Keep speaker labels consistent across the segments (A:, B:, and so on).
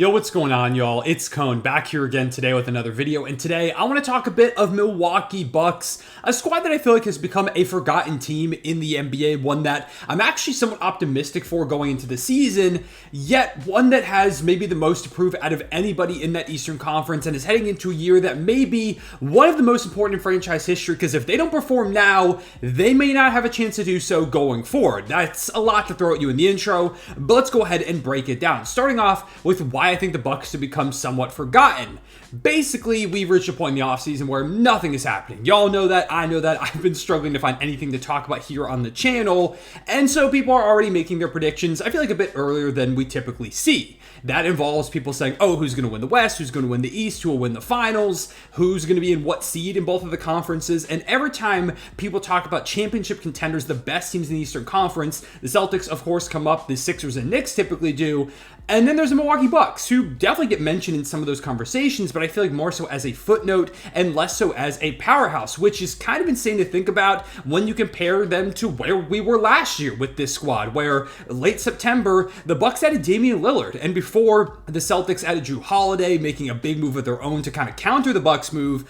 A: Yo, what's going on, y'all? It's Cone back here again today with another video, and today I want to talk a bit of Milwaukee Bucks, a squad that I feel like has become a forgotten team in the NBA, one that I'm actually somewhat optimistic for going into the season, yet one that has maybe the most to prove out of anybody in that Eastern Conference and is heading into a year that may be one of the most important in franchise history, because if they don't perform now, they may not have a chance to do so going forward. That's a lot to throw at you in the intro, but let's go ahead and break it down. Starting off with why I think the Bucks have become somewhat forgotten. Basically, we've reached a point in the offseason where nothing is happening. Y'all know that, I know that. I've been struggling to find anything to talk about here on the channel, and so people are already making their predictions, I feel like a bit earlier than we typically see. That involves people saying, oh, who's going to win the West, who's going to win the East, who will win the finals, who's going to be in what seed in both of the conferences, and every time people talk about championship contenders, the best teams in the Eastern Conference, the Celtics, of course, come up, the Sixers and Knicks typically do, and then there's the Milwaukee Bucks, who definitely get mentioned in some of those conversations, but I feel like more so as a footnote and less so as a powerhouse, which is kind of insane to think about when you compare them to where we were last year with this squad, where late September, the Bucks added Damian Lillard, and before the Celtics added Jrue Holiday, making a big move of their own to kind of counter the Bucks move.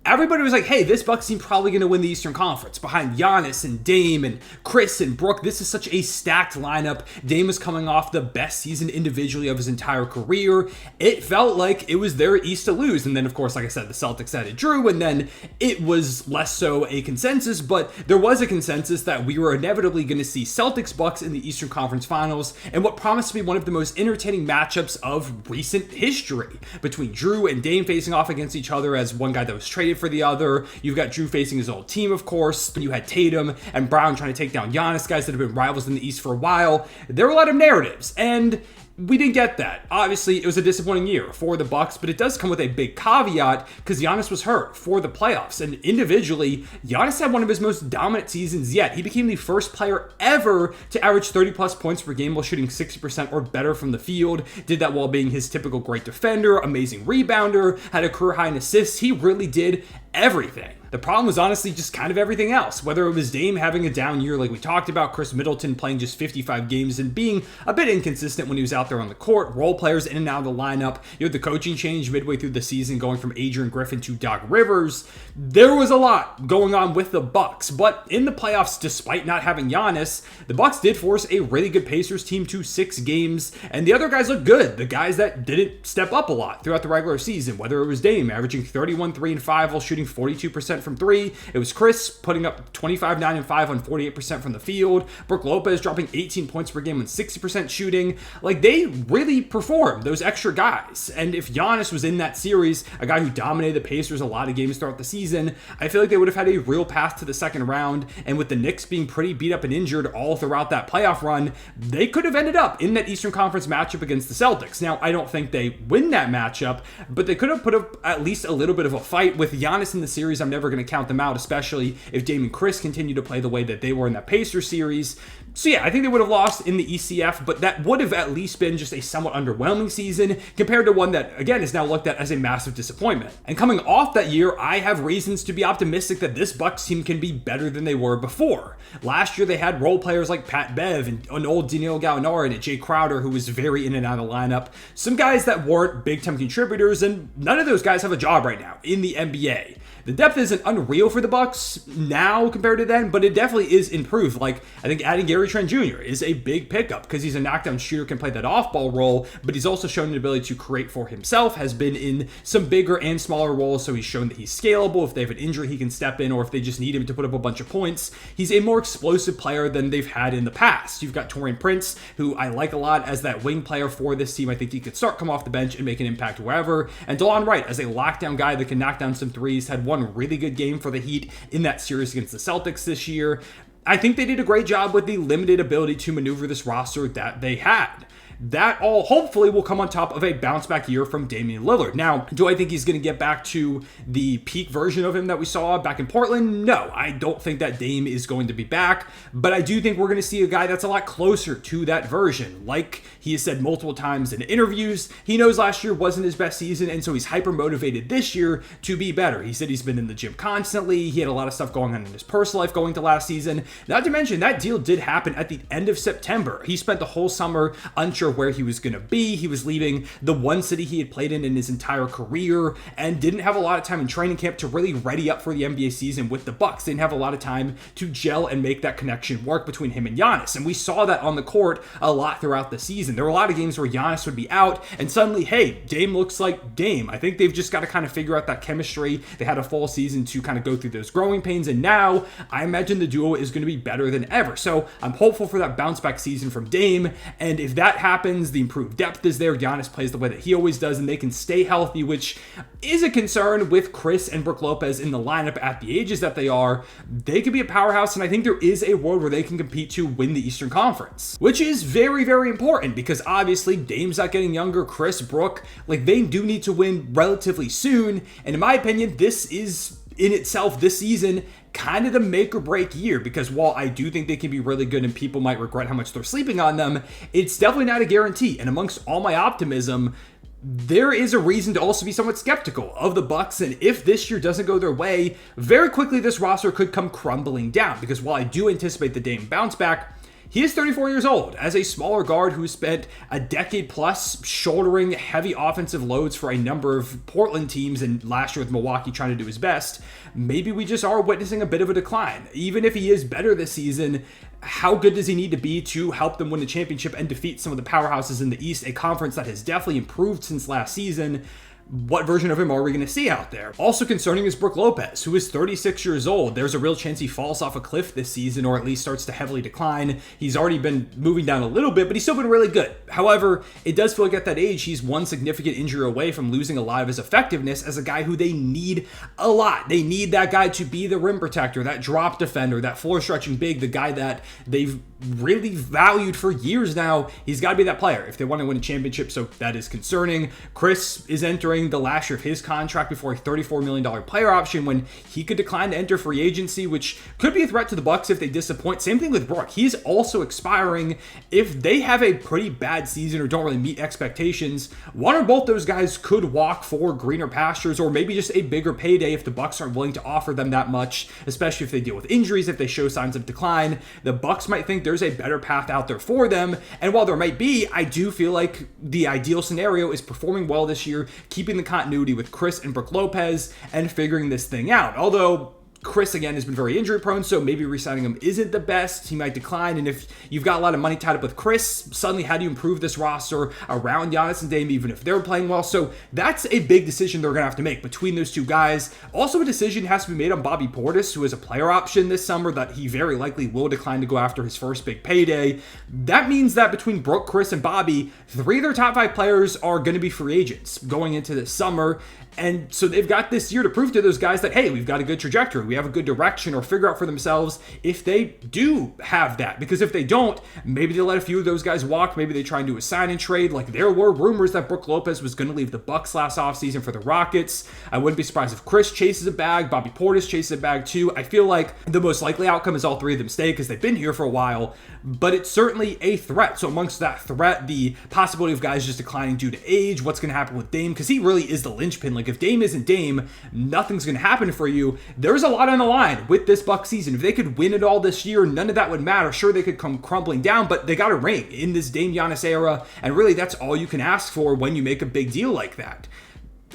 A: Everybody was like, hey, this Bucks team probably going to win the Eastern Conference behind Giannis and Dame and Khris and Brook. This is such a stacked lineup. Dame was coming off the best season individually of his entire career. It felt like it was their East to lose. And then, of course, like I said, the Celtics added Jrue, and then it was less so a consensus, but there was a consensus that we were inevitably going to see Celtics Bucks in the Eastern Conference Finals, and what promised to be one of the most entertaining matchups of recent history between Jrue and Dame facing off against each other as one guy that was traded for the other. You've got Jrue facing his old team, of course. You had Tatum and Brown trying to take down Giannis, guys that have been rivals in the East for a while. There were a lot of narratives, and we didn't get that. Obviously, it was a disappointing year for the Bucks, but it does come with a big caveat because Giannis was hurt for the playoffs, and individually, Giannis had one of his most dominant seasons yet. He became the first player ever to average 30-plus points per game while shooting 60% or better from the field. Did that while being his typical great defender, amazing rebounder, had a career high in assists. He really did everything. The problem was honestly just kind of everything else, whether it was Dame having a down year like we talked about, Khris Middleton playing just 55 games and being a bit inconsistent when he was out there on the court, role players in and out of the lineup. You had the coaching change midway through the season going from Adrian Griffin to Doc Rivers. There was a lot going on with the Bucks, but in the playoffs, despite not having Giannis, the Bucks did force a really good Pacers team to 6 games, and the other guys looked good. The guys that didn't step up a lot throughout the regular season, whether it was Dame averaging 31, 3, and 5 while shooting 42% from 3. It was Khris putting up 25, 9, and 5 on 48% from the field. Brook Lopez dropping 18 points per game on 60% shooting. Like, they really performed, those extra guys. And if Giannis was in that series, a guy who dominated the Pacers a lot of games throughout the season, I feel like they would have had a real path to the second round. And with the Knicks being pretty beat up and injured all throughout that playoff run, they could have ended up in that Eastern Conference matchup against the Celtics. Now, I don't think they win that matchup, but they could have put up at least a little bit of a fight. With Giannis in the series, I'm never going to count them out, especially if Dame and Khris continue to play the way that they were in that Pacers series. So yeah, I think they would have lost in the ECF, but that would have at least been just a somewhat underwhelming season compared to one that, again, is now looked at as a massive disappointment. And coming off that year, I have reasons to be optimistic that this Bucks team can be better than they were before. Last year, they had role players like Pat Bev and an old Danilo Gallinari and a Jay Crowder, who was very in and out of the lineup. Some guys that weren't big-time contributors, and none of those guys have a job right now in the NBA. The depth isn't unreal for the Bucks now compared to then, but it definitely is improved. Like, I think adding Trent Jr. is a big pickup because he's a knockdown shooter, can play that off-ball role, but he's also shown an ability to create for himself, has been in some bigger and smaller roles, so he's shown that he's scalable. If they have an injury, he can step in, or if they just need him to put up a bunch of points, he's a more explosive player than they've had in the past. You've got Taurean Prince, who I like a lot as that wing player for this team. I think he could start, come off the bench, and make an impact wherever. And DeLon Wright as a lockdown guy that can knock down some threes, had one really good game for the Heat in that series against the Celtics this year. I think they did a great job with the limited ability to maneuver this roster that they had. That all hopefully will come on top of a bounce back year from Damian Lillard. Now, do I think he's going to get back to the peak version of him that we saw back in Portland? No, I don't think that Dame is going to be back, but I do think we're going to see a guy that's a lot closer to that version. Like he has said multiple times in interviews, he knows last year wasn't his best season, and so he's hyper motivated this year to be better. He said he's been in the gym constantly. He had a lot of stuff going on in his personal life going to last season. Not to mention, that deal did happen at the end of September. He spent the whole summer unsure sure where he was going to be. He was leaving the one city he had played in his entire career and didn't have a lot of time in training camp to really ready up for the NBA season with the Bucks. Didn't have a lot of time to gel and make that connection work between him and Giannis. And we saw that on the court a lot throughout the season. There were a lot of games where Giannis would be out and suddenly, hey, Dame looks like Dame. I think they've just got to kind of figure out that chemistry. They had a full season to kind of go through those growing pains, and now I imagine the duo is going to be better than ever. So I'm hopeful for that bounce back season from Dame, and if that happens, the improved depth is there. Giannis plays the way that he always does, and they can stay healthy, which is a concern with Khris and Brook Lopez in the lineup at the ages that they are. They could be a powerhouse, and I think there is a world where they can compete to win the Eastern Conference, which is very, very important because obviously Dame's not getting younger. Khris, Brook, like they do need to win relatively soon, and in my opinion, this is in itself this season kind of the make or break year, because while I do think they can be really good and people might regret how much they're sleeping on them, it's definitely not a guarantee. And amongst all my optimism, there is a reason to also be somewhat skeptical of the Bucks, and if this year doesn't go their way, very quickly this roster could come crumbling down, because while I do anticipate the Dame bounce back, he is 34 years old. As a smaller guard who spent a decade plus shouldering heavy offensive loads for a number of Portland teams, and last year with Milwaukee trying to do his best, maybe we just are witnessing a bit of a decline. Even if he is better this season, how good does he need to be to help them win the championship and defeat some of the powerhouses in the East, a conference that has definitely improved since last season? What version of him are we going to see out there? Also concerning is Brook Lopez, who is 36 years old. There's a real chance he falls off a cliff this season, or at least starts to heavily decline. He's already been moving down a little bit, but he's still been really good. However, it does feel like at that age, he's one significant injury away from losing a lot of his effectiveness as a guy who they need a lot. They need that guy to be the rim protector, that drop defender, that floor stretching big, the guy that they've really valued for years now. He's got to be that player if they want to win a championship, so that is concerning. Khris is entering the last year of his contract before a $34 million player option, when he could decline to enter free agency, which could be a threat to the Bucks if they disappoint. Same thing with Brook. He's also expiring. If they have a pretty bad season or don't really meet expectations, one or both those guys could walk for greener pastures, or maybe just a bigger payday if the Bucks aren't willing to offer them that much, especially if they deal with injuries, if they show signs of decline. The Bucks might think there's a better path out there for them, and while there might be, I do feel like the ideal scenario is performing well this year, keeping the continuity with Khris and Brook Lopez, and figuring this thing out. Although Khris, again, has been very injury prone, so maybe re-signing him isn't the best. He might decline, and if you've got a lot of money tied up with Khris, suddenly how do you improve this roster around Giannis and Dame, even if they're playing well? So that's a big decision they're going to have to make between those two guys. Also, a decision has to be made on Bobby Portis, who is a player option this summer that he very likely will decline to go after his first big payday. That means that between Brook, Khris, and Bobby, 3 of their top 5 players are going to be free agents going into this summer. And so they've got this year to prove to those guys that, hey, we've got a good trajectory, we have a good direction, or figure out for themselves if they do have that. Because if they don't, maybe they'll let a few of those guys walk. Maybe they try and do a sign and trade. Like there were rumors that Brook Lopez was going to leave the Bucks last offseason for the Rockets. I wouldn't be surprised if Khris chases a bag, Bobby Portis chases a bag too. I feel like the most likely outcome is all 3 of them stay because they've been here for a while, but it's certainly a threat. So amongst that threat, the possibility of guys just declining due to age, what's going to happen with Dame, because he really is the linchpin. Like if Dame isn't Dame, nothing's going to happen for you. There's a lot on the line with this Bucks season. If they could win it all this year, none of that would matter. Sure, they could come crumbling down, but they got a ring in this Dame Giannis era, and really that's all you can ask for when you make a big deal like that.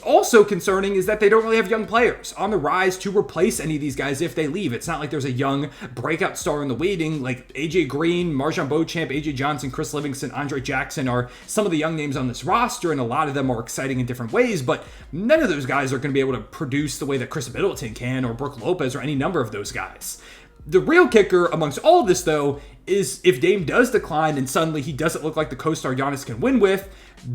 A: Also concerning is that they don't really have young players on the rise to replace any of these guys if they leave. It's not like there's a young breakout star in the waiting, like AJ Green, Marjon Beauchamp, AJ Johnson, Chris Livingston, Andre Jackson are some of the young names on this roster, and a lot of them are exciting in different ways, but none of those guys are going to be able to produce the way that Khris Middleton can, or Brook Lopez, or any number of those guys. The real kicker amongst all of this, though, is if Dame does decline and suddenly he doesn't look like the co-star Giannis can win with,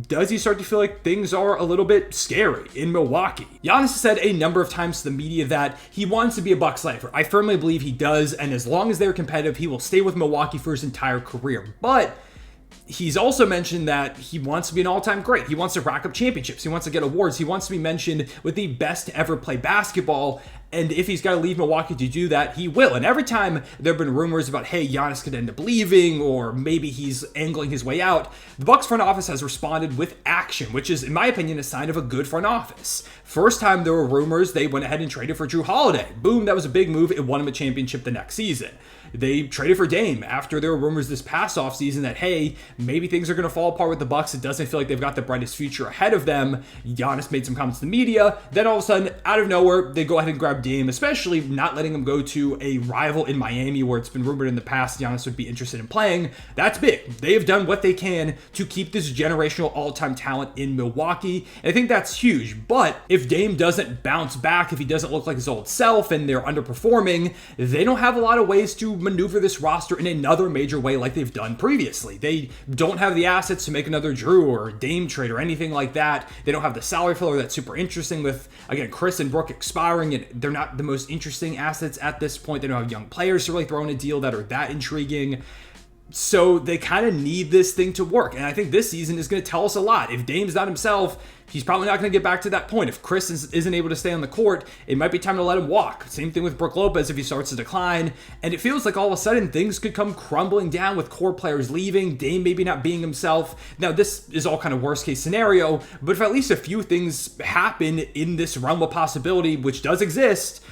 A: does he start to feel like things are a little bit scary in Milwaukee? Giannis has said a number of times to the media that he wants to be a Bucks lifer. I firmly believe he does, and as long as they're competitive, he will stay with Milwaukee for his entire career. But he's also mentioned that he wants to be an all-time great. He wants to rack up championships. He wants to get awards. He wants to be mentioned with the best to ever play basketball. And if he's got to leave Milwaukee to do that, he will. And every time there have been rumors about, hey, Giannis could end up leaving, or maybe he's angling his way out, the Bucks front office has responded with action, which is, in my opinion, a sign of a good front office. First time there were rumors, they went ahead and traded for Jrue Holiday. Boom, that was a big move. It won him a championship the next season. They traded for Dame after there were rumors this past offseason that, hey, maybe things are going to fall apart with the Bucks. It doesn't feel like they've got the brightest future ahead of them. Giannis made some comments to the media. Then all of a sudden, out of nowhere, they go ahead and grab Dame, especially not letting him go to a rival in Miami where it's been rumored in the past Giannis would be interested in playing. That's big. They have done what they can to keep this generational all-time talent in Milwaukee. And I think that's huge. But if Dame doesn't bounce back, if he doesn't look like his old self and they're underperforming, they don't have a lot of ways to maneuver this roster in another major way like they've done previously. They don't have the assets to make another Jrue or Dame trade or anything like that. They don't have the salary filler that's super interesting with, again, Khris and Brook expiring, and they're not the most interesting assets at this point. They don't have young players to really throw in a deal that are that intriguing. So they kind of need this thing to work. And I think this season is going to tell us a lot. If Dame's not himself, he's probably not going to get back to that point. If Khris isn't able to stay on the court, it might be time to let him walk. Same thing with Brook Lopez if he starts to decline. And it feels like all of a sudden things could come crumbling down with core players leaving, Dame maybe not being himself. Now, this is all kind of worst case scenario, but if at least a few things happen in this realm of possibility, which does exist,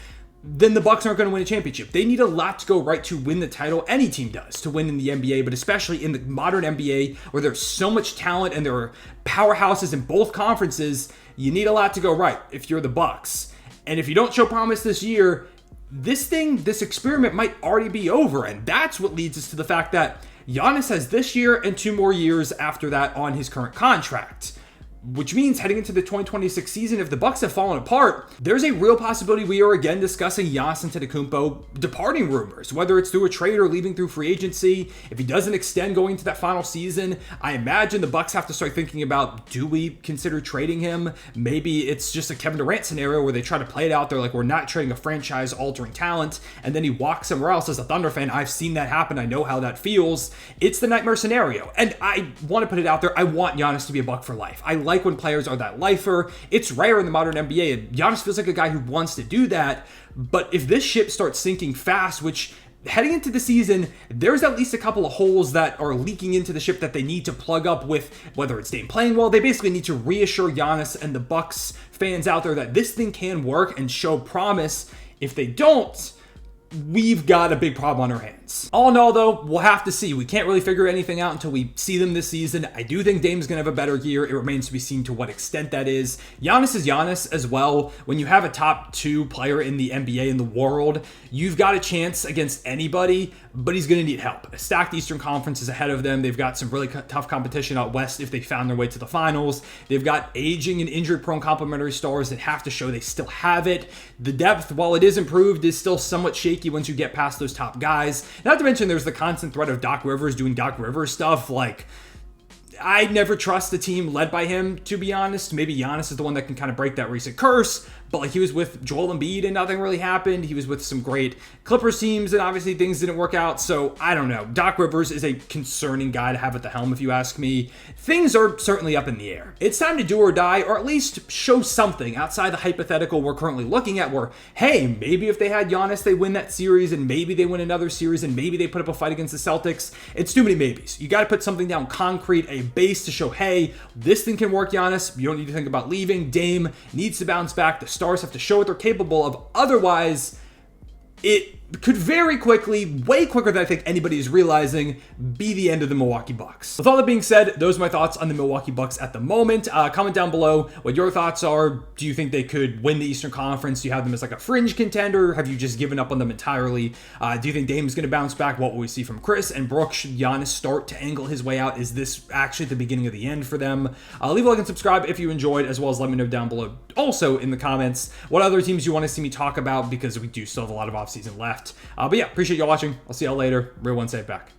A: then the Bucks aren't going to win a championship. They need a lot to go right to win the title. Any team does to win in the NBA, but especially in the modern NBA where there's so much talent and there are powerhouses in both conferences, you need a lot to go right if you're the Bucks. And if you don't show promise this year, this experiment might already be over. And that's what leads us to the fact that Giannis has this year and 2 more years after that on his current contract. Which means heading into the 2026 season, if the Bucks have fallen apart, there's a real possibility we are again discussing Giannis Antetokounmpo departing rumors, whether it's through a trade or leaving through free agency. If he doesn't extend going into that final season, I imagine the Bucks have to start thinking about, do we consider trading him? Maybe it's just a Kevin Durant scenario where they try to play it out there like we're not trading a franchise-altering talent, and then he walks somewhere else. As a Thunder fan, I've seen that happen. I know how that feels. It's the nightmare scenario, and I want to put it out there. I want Giannis to be a Buck for life. I like when players are that lifer. It's rare in the modern NBA, and Giannis feels like a guy who wants to do that. But if this ship starts sinking fast, which heading into the season, there's at least a couple of holes that are leaking into the ship that they need to plug up with, whether it's Dame playing well, they basically need to reassure Giannis and the Bucks fans out there that this thing can work and show promise. If they don't, we've got a big problem on our hands. All in all, though, we'll have to see. We can't really figure anything out until we see them this season. I do think Dame's going to have a better year. It remains to be seen to what extent that is. Giannis is Giannis as well. When you have a top 2 player in the NBA in the world, you've got a chance against anybody, but he's going to need help. A stacked Eastern Conference is ahead of them. They've got some really tough competition out west if they found their way to the finals. They've got aging and injury-prone complementary stars that have to show they still have it. The depth, while it is improved, is still somewhat shaky once you get past those top guys. Not to mention there's the constant threat of Doc Rivers doing Doc Rivers stuff. Like, I never trust the team led by him, to be honest. Maybe Giannis is the one that can kind of break that recent curse, but like he was with Joel Embiid and nothing really happened. He was with some great Clippers teams and obviously things didn't work out. So I don't know. Doc Rivers is a concerning guy to have at the helm if you ask me. Things are certainly up in the air. It's time to do or die, or at least show something outside the hypothetical we're currently looking at where, hey, maybe if they had Giannis, they win that series and maybe they win another series and maybe they put up a fight against the Celtics. It's too many maybes. You got to put something down concrete, a base to show, hey, this thing can work, Giannis. You don't need to think about leaving. Dame needs to bounce back. The stars have to show what they're capable of. Otherwise, it could very quickly, way quicker than I think anybody is realizing, be the end of the Milwaukee Bucks. With all that being said, those are my thoughts on the Milwaukee Bucks at the moment. Comment down below what your thoughts are. Do you think they could win the Eastern Conference? Do you have them as like a fringe contender? Have you just given up on them entirely? Do you think Dame's going to bounce back? What will we see from Khris and Brook? Should Giannis start to angle his way out? Is this actually the beginning of the end for them? Leave a like and subscribe if you enjoyed, as well as let me know down below also in the comments what other teams you want to see me talk about, because we do still have a lot of offseason left. But yeah, appreciate y'all watching. I'll see y'all later. Real One Save back.